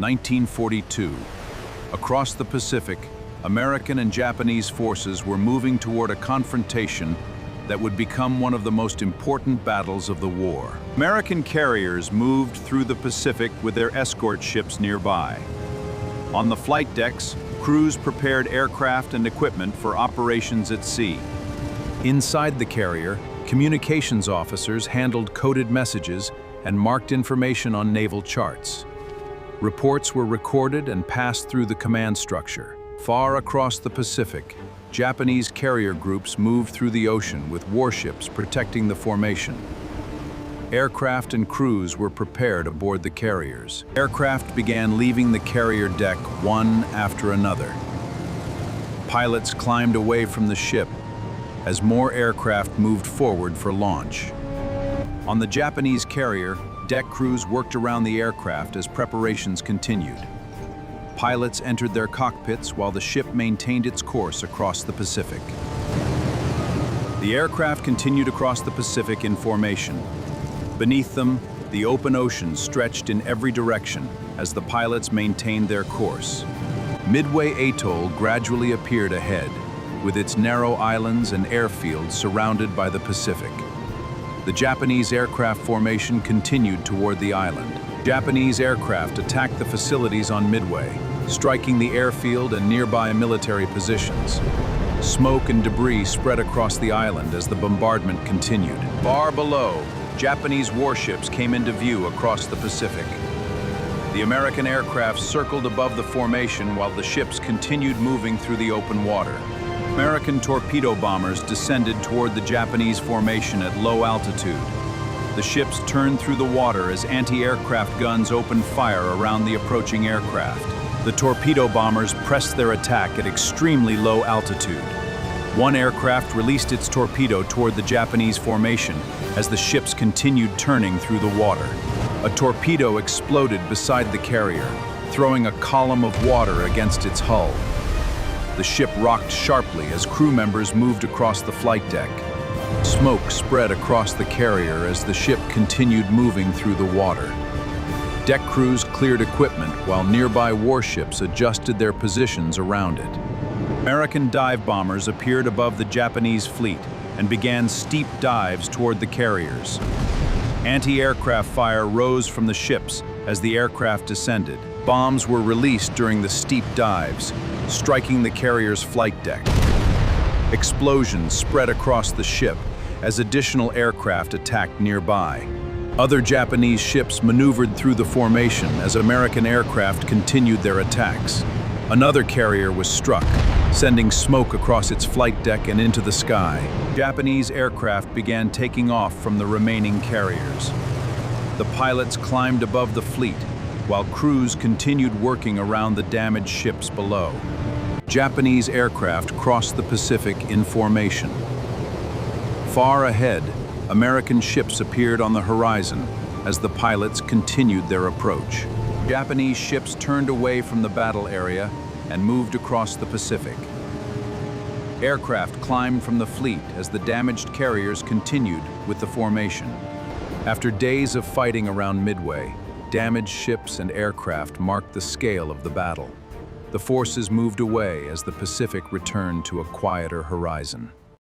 1942. Across the Pacific, American and Japanese forces were moving toward a confrontation that would become one of the most important battles of the war. American carriers moved through the Pacific with their escort ships nearby. On the flight decks, crews prepared aircraft and equipment for operations at sea. Inside the carrier, communications officers handled coded messages and marked information on naval charts. Reports were recorded and passed through the command structure. Far across the Pacific, Japanese carrier groups moved through the ocean with warships protecting the formation. Aircraft and crews were prepared aboard the carriers. Aircraft began leaving the carrier deck one after another. Pilots climbed away from the ship as more aircraft moved forward for launch. On the Japanese carrier, deck crews worked around the aircraft as preparations continued. Pilots entered their cockpits while the ship maintained its course across the Pacific. The aircraft continued across the Pacific in formation. Beneath them, the open ocean stretched in every direction as the pilots maintained their course. Midway Atoll gradually appeared ahead, with its narrow islands and airfields surrounded by the Pacific. The Japanese aircraft formation continued toward the island. Japanese aircraft attacked the facilities on Midway, striking the airfield and nearby military positions. Smoke and debris spread across the island as the bombardment continued. Far below, Japanese warships came into view across the Pacific. The American aircraft circled above the formation while the ships continued moving through the open water. American torpedo bombers descended toward the Japanese formation at low altitude. The ships turned through the water as anti-aircraft guns opened fire around the approaching aircraft. The torpedo bombers pressed their attack at extremely low altitude. One aircraft released its torpedo toward the Japanese formation as the ships continued turning through the water. A torpedo exploded beside the carrier, throwing a column of water against its hull. The ship rocked sharply as crew members moved across the flight deck. Smoke spread across the carrier as the ship continued moving through the water. Deck crews cleared equipment while nearby warships adjusted their positions around it. American dive bombers appeared above the Japanese fleet and began steep dives toward the carriers. Anti-aircraft fire rose from the ships as the aircraft descended. Bombs were released during the steep dives, striking the carrier's flight deck. Explosions spread across the ship as additional aircraft attacked nearby. Other Japanese ships maneuvered through the formation as American aircraft continued their attacks. Another carrier was struck, sending smoke across its flight deck and into the sky. Japanese aircraft began taking off from the remaining carriers. The pilots climbed above the fleet, while crews continued working around the damaged ships below. Japanese aircraft crossed the Pacific in formation. Far ahead, American ships appeared on the horizon as the pilots continued their approach. Japanese ships turned away from the battle area and moved across the Pacific. Aircraft climbed from the fleet as the damaged carriers continued with the formation. After days of fighting around Midway, damaged ships and aircraft marked the scale of the battle. The forces moved away as the Pacific returned to a quieter horizon.